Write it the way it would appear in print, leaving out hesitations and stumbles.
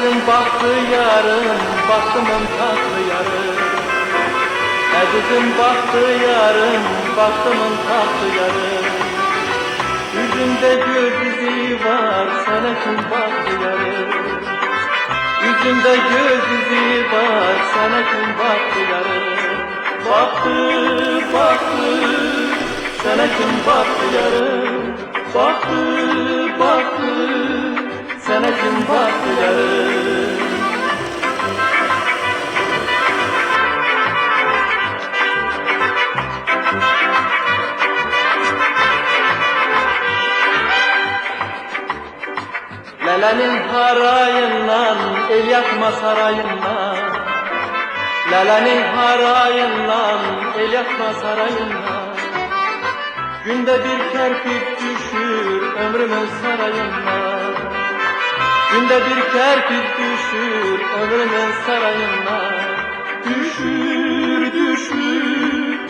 Azizim baktı yarım, baktımın tatlı yarım. Azizim baktı yarım, baktımın tatlı yarım. Yüzünde göz izi var, sana kim baktı yarım. Yüzünde göz izi var, sana kim baktı yarım. Baktı, baktı, sana kim baktı yarım. Baktı, baktı, sana kim baktı yarım. Lalenin harayından, el yakma sarayından. Lalenin harayından, el yakma sarayından. Günde bir kerpiç düşür ömrümün sarayından. Günde bir kerpiç düşür ömrümün sarayından. Düşür.